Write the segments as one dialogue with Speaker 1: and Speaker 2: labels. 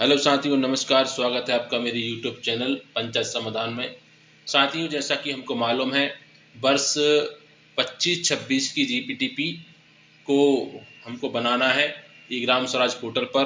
Speaker 1: Hello साथियों, नमस्कार। स्वागत है आपका मेरे यूट्यूब चैनल पंचायत समाधान में। साथियों, जैसा कि हमको मालूम है, वर्ष 25-26 की जीपीटीपी को हमको बनाना है। ई ग्राम स्वराज पोर्टल पर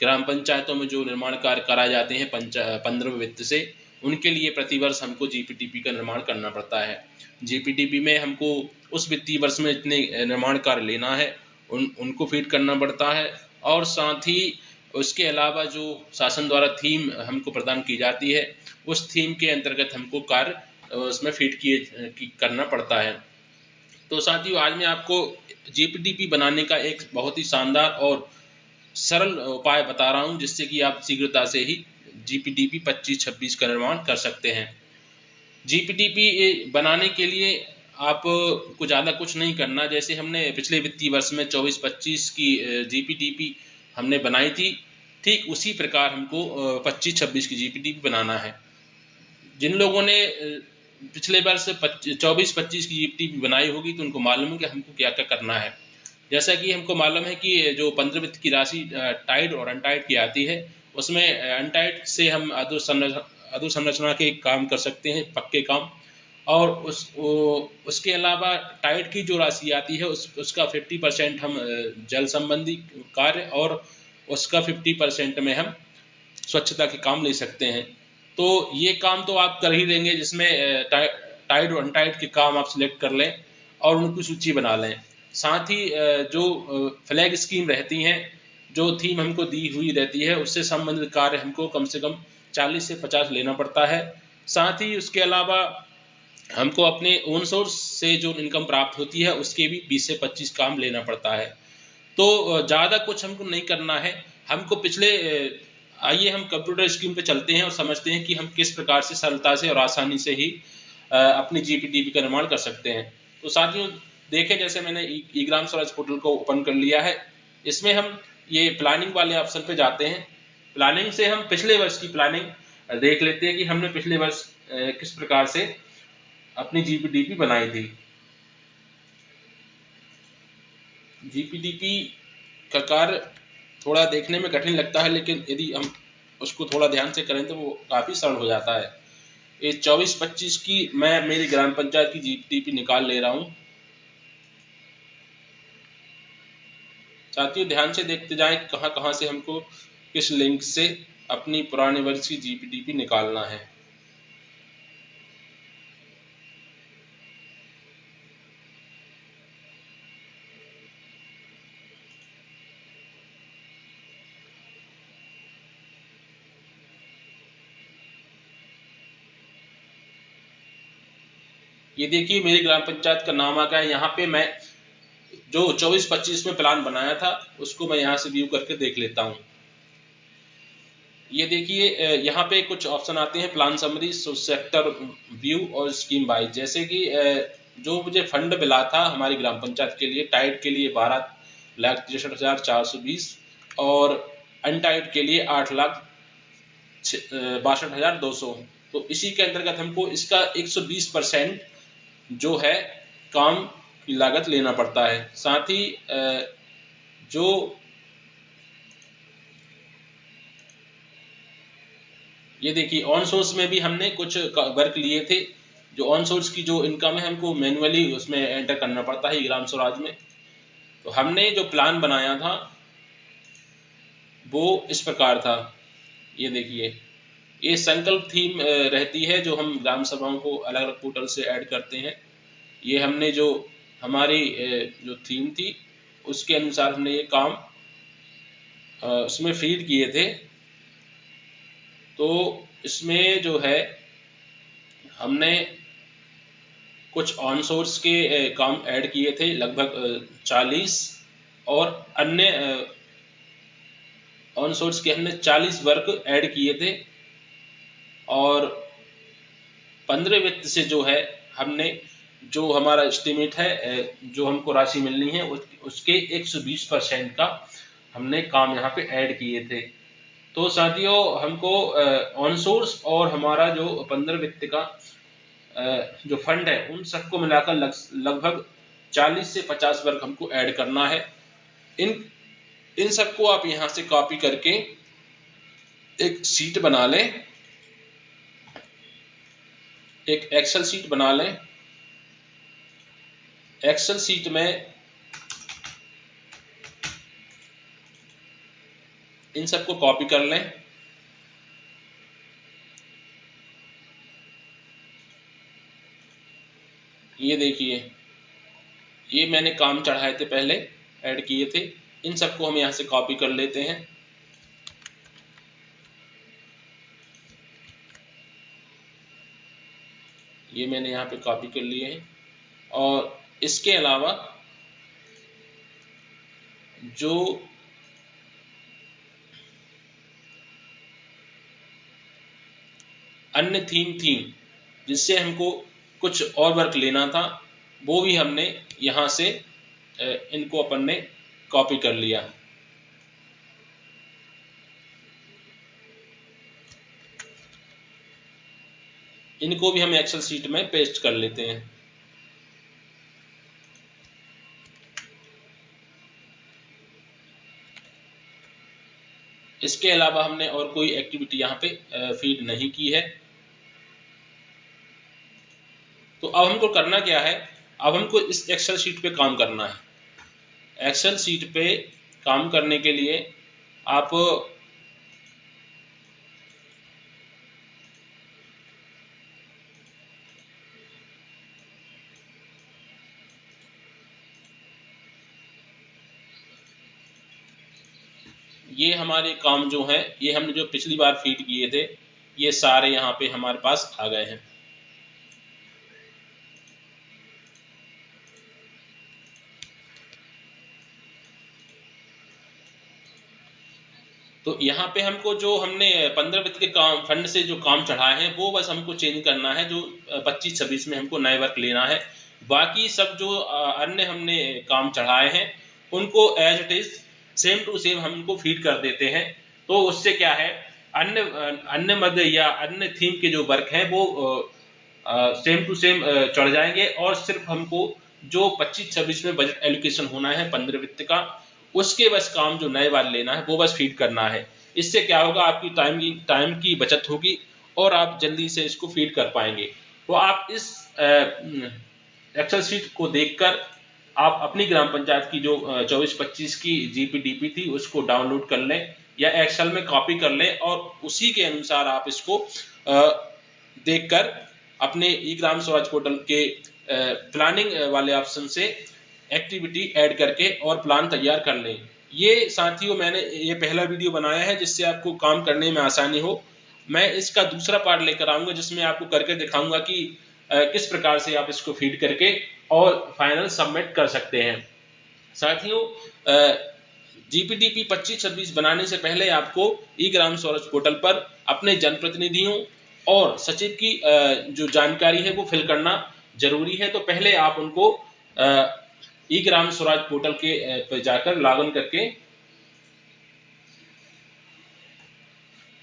Speaker 1: ग्राम पंचायतों में जो निर्माण कार्य कराए जाते हैं 15वें वित्त से, उनके लिए प्रतिवर्ष हमको जीपीटीपी का निर्माण करना पड़ता है। जीपीटीपी में हमको उस वित्तीय वर्ष में इतने निर्माण कार्य लेना है, उनको फीड करना पड़ता है। और साथ ही उसके अलावा जो शासन द्वारा थीम हमको प्रदान की जाती है, उस थीम के अंतर्गत हमको कार्य उसमें फीड करना पड़ता है। तो साथियों, आज मैं आपको जीपीटीपी बनाने का एक बहुत ही शानदार और सरल उपाय बता रहा हूं, जिससे कि आप शीघ्रता से ही जीपीटीपी 25-26 का निर्माण कर सकते हैं। जीपीटीपी बनाने के लिए आपको ज़्यादा कुछ नहीं करना। जैसे हमने पिछले वित्तीय वर्ष में 24-25 की जीपीटीपी हमने बनाई थी, ठीक उसी प्रकार हमको 25-26 की जीपीटीपी बनाना है। जिन लोगों ने पिछले वर्ष 24-25 की जीपीटीपी बनाई होगी, तो उनको मालूम है कि हमको क्या क्या करना है। जैसा कि हमको मालूम है कि जो 15 वित्त की राशि टाइड और अनटाइड की आती है, उसमें अनटाइड से हम अधोसंरचना के काम कर सकते हैं, पक्के काम। और उसके अलावा टाइड की जो राशि आती है, उसका 50% हम जल संबंधी कार्य और उसका 50% में हम स्वच्छता के काम ले सकते हैं। तो ये काम तो आप कर ही देंगे, जिसमें टाइड और अनटाइड के काम आप सिलेक्ट कर लें और उनकी सूची बना लें। साथ ही जो फ्लैग स्कीम रहती हैं, जो थीम हमको दी हुई रहती है, उससे संबंधित कार्य हमको कम से कम 40 से 50 लेना पड़ता है। साथ ही उसके अलावा हमको अपने ओन सोर्स से जो इनकम प्राप्त होती है, उसके भी 20 से 25 काम लेना पड़ता है। तो ज़्यादा कुछ हमको नहीं करना है। हमको आइए हम कंप्यूटर स्क्रीन पे चलते हैं और समझते हैं कि हम किस प्रकार से सरलता से और आसानी से ही अपनी जीपीटीपी का निर्माण कर सकते हैं। तो साथियों, देखें, जैसे मैंने ई ग्राम स्वराज पोर्टल को ओपन कर लिया है। इसमें हम ये प्लानिंग वाले ऑप्शन पे जाते हैं। प्लानिंग से हम पिछले वर्ष की प्लानिंग देख लेते हैं कि हमने पिछले वर्ष किस प्रकार से अपनी जीपीटीपी बनाई थी। जीपीटीपी का कार्य थोड़ा देखने में कठिन लगता है, लेकिन यदि हम उसको थोड़ा ध्यान से करें तो वो काफ़ी सरल हो जाता है। ये 24-25 की मैं मेरी ग्राम पंचायत की जीपीटीपी निकाल ले रहा हूँ। साथियों, ध्यान से देखते जाएं कहाँ कहाँ से हमको किस लिंक से अपनी पुराने वर्ष की जीपीटीपी निकालना है। ये देखिए, मेरी ग्राम पंचायत का नाम आ गया है। यहाँ पे मैं जो 24-25 में प्लान बनाया था, उसको मैं यहाँ से व्यू करके देख लेता हूँ। ये देखिए, यहाँ पे कुछ ऑप्शन आते हैं, प्लान समरी, सेक्टर व्यू और स्कीम वाइज। जैसे कि जो मुझे फंड मिला था हमारी ग्राम पंचायत के लिए, टाइड के लिए 12,63,420 और अनटाइड के लिए 8,62,200। तो इसी के अंतर्गत हमको इसका 120% जो है काम की लागत लेना पड़ता है। साथ ही जो ये देखिए, ऑन सोर्स में भी हमने कुछ वर्क लिए थे। जो ऑन सोर्स की जो इनकम है, हमको मैनुअली उसमें एंटर करना पड़ता है ग्राम स्वराज में। तो हमने जो प्लान बनाया था वो इस प्रकार था। ये देखिए, ये संकल्प थीम रहती है, जो हम ग्राम सभाओं को अलग अलग पोर्टल से ऐड करते हैं। ये हमने जो हमारी जो थीम थी, उसके अनुसार हमने ये काम उसमें फीड किए थे। तो इसमें जो है हमने कुछ ऑन सोर्स के काम ऐड किए थे, लगभग 40, और अन्य ऑन सोर्स के हमने 40 वर्क ऐड किए थे। और 15 वित्त से जो है हमने जो हमारा एस्टिमेट है, जो हमको राशि मिलनी है, उसके 120% का हमने काम यहाँ पे ऐड किए थे। तो साथियों, हमको ऑन सोर्स और हमारा जो 15 वित्त का जो फंड है, उन सबको मिलाकर लगभग 40 से 50 वर्ग हमको ऐड करना है। इन इन सबको आप यहाँ से कॉपी करके एक शीट बना लें, एक एक्सेल शीट बना लें। एक्सेल शीट में इन सबको कॉपी कर लें। ये देखिए, ये मैंने काम चढ़ाए थे, पहले ऐड किए थे, इन सबको हम यहाँ से कॉपी कर लेते हैं। ये मैंने यहाँ पे कॉपी कर लिए हैं। और इसके अलावा जो अन्य थीम थी जिससे हमको कुछ और वर्क लेना था, वो भी हमने यहाँ से इनको अपन ने कॉपी कर लिया। इनको भी हम एक्सेल शीट में पेस्ट कर लेते हैं। इसके अलावा हमने और कोई एक्टिविटी यहाँ पे फीड नहीं की है। तो अब हमको करना क्या है, अब हमको इस एक्सेल शीट पे काम करना है। एक्सेल शीट पे काम करने के लिए आप ये हमारे काम जो हैं, ये हमने जो पिछली बार फीड किए थे, ये सारे यहाँ पे हमारे पास आ गए हैं। तो यहाँ पे हमको जो हमने 15 वित्त के काम फंड से जो काम चढ़ाए हैं, वो बस हमको चेंज करना है। जो 25-26 में हमको नए वर्क लेना है। बाकी सब जो अन्य हमने काम चढ़ाए हैं, उनको as it is same to same हमको फीड कर देते हैं। तो उससे क्या है, अन्य अन्य मद या अन्य थीम के जो वर्क हैं वो सेम टू सेम चढ़ जाएंगे। और सिर्फ हमको जो 25-26 में बजट एलोकेशन होना है 15 वित्त का, उसके बस काम जो नए वाले लेना है वो बस फीड करना है। इससे क्या होगा, आपकी टाइम की बचत होगी और आप जल्दी से इसको फीड कर पाएंगे। तो आप इस एक्सेल शीट को देखकर आप अपनी ग्राम पंचायत की जो 24-25 की जीपीडीपी थी उसको डाउनलोड कर लें या एक्सेल में कॉपी कर लें, और उसी के अनुसार आप इसको देखकर अपने ई ग्राम स्वराज पोर्टल के प्लानिंग वाले ऑप्शन से एक्टिविटी ऐड करके और प्लान तैयार कर लें। ये साथियों, मैंने ये पहला वीडियो बनाया है जिससे आपको काम करने में आसानी हो। मैं इसका दूसरा पार्ट लेकर आऊंगा जिसमें आपको करके दिखाऊंगा कि किस प्रकार से आप इसको फीड करके और फाइनल सबमिट कर सकते हैं। साथियों, जीपीडीपी 25-26 बनाने से पहले आपको ई ग्राम स्वराज पोर्टल पर अपने जनप्रतिनिधियों और सचिव की जो जानकारी है वो फिल करना जरूरी है। तो पहले आप उनको ई ग्राम स्वराज पोर्टल के पर जाकर लॉगिन करके,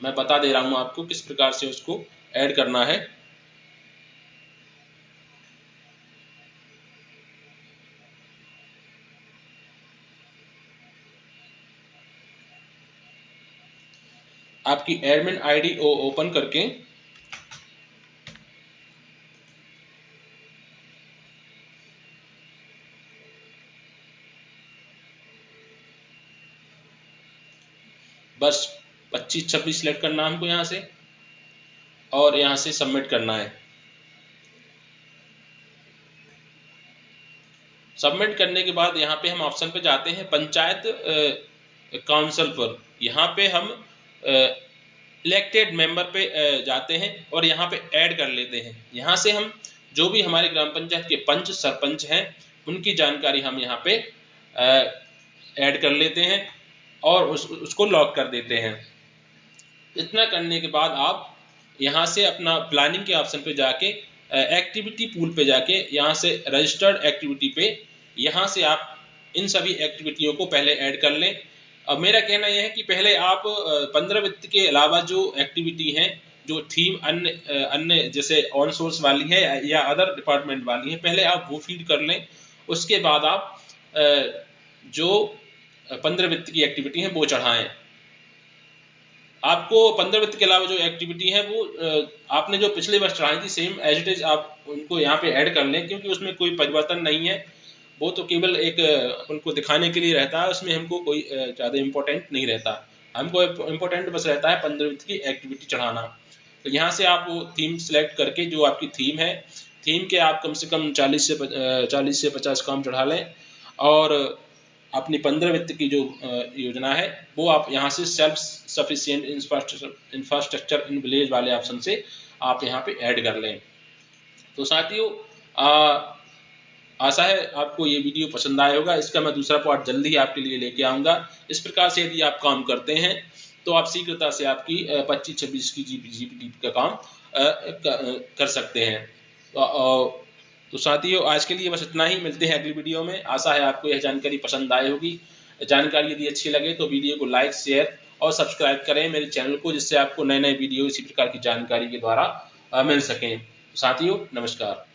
Speaker 1: मैं बता दे रहा हूं आपको किस प्रकार से उसको ऐड करना है। आपकी एडमिन आईडी ओपन करके बस 25-26 सिलेक्ट करना है हमको यहाँ से और यहाँ से सबमिट करना है। सबमिट करने के बाद यहाँ पे हम ऑप्शन पे जाते हैं पंचायत काउंसिल पर। यहाँ पे हम इलेक्टेड मेंबर पे जाते हैं और यहाँ पे ऐड कर लेते हैं। यहाँ से हम जो भी हमारे ग्राम पंचायत के पंच सरपंच हैं उनकी जानकारी हम यहाँ पे ऐड कर लेते हैं और उसको लॉक कर देते हैं। इतना करने के बाद आप यहाँ से अपना प्लानिंग के ऑप्शन पे जाके एक्टिविटी पूल पे जाके यहाँ से रजिस्टर्ड एक्टिविटी पे यहाँ से आप इन सभी एक्टिविटियों को पहले ऐड कर लें। अब मेरा कहना यह है कि पहले आप 15 वित्त के अलावा जो एक्टिविटी हैं, जो थीम अन्य अन्य जैसे ऑन सोर्स वाली है या अदर डिपार्टमेंट वाली है, पहले आप वो फीड कर लें। उसके बाद आप जो 15 वित्त की एक्टिविटी है वो चढ़ाएं। आपको 15 वित्त के अलावा जो एक्टिविटी है वो आपने जो पिछले वर्ष चढ़ाई थी सेम एज इट इज आप उनको यहाँ पे ऐड कर लें, क्योंकि उसमें कोई परिवर्तन नहीं है। वो तो केवल एक उनको दिखाने के लिए रहता है, उसमें हमको कोई ज़्यादा इम्पोर्टेंट नहीं रहता। हमको इम्पोर्टेंट बस रहता है 15 वित्त की एक्टिविटी चढ़ाना। तो यहाँ से आप वो थीम सेलेक्ट करके, जो आपकी थीम है, थीम के आप कम से कम 40 से 50 काम चढ़ा लें, और अपनी 15 वित्त की जो योजना है वो आप यहाँ से self sufficient infrastructure in village वाले ऑप्शन से आप यहाँ पे ऐड कर लें। तो साथियों, आशा है आपको ये वीडियो पसंद आया होगा। इसका मैं दूसरा पार्ट जल्दी ही आपके लिए लेके आऊँगा। इस प्रकार से यदि आप काम करते हैं तो आप शीघ्रता से आपकी 25-26 की जीपीटी का काम कर सकते हैं। तो साथियों, आज के लिए बस इतना ही। मिलते हैं अगली वीडियो में। आशा है आपको यह जानकारी पसंद आई होगी। जानकारी यदि अच्छी लगे तो वीडियो को लाइक, शेयर और सब्सक्राइब करें मेरे चैनल को, जिससे आपको नए नए वीडियो इसी प्रकार की जानकारी के द्वारा मिल सकें। साथियों, नमस्कार।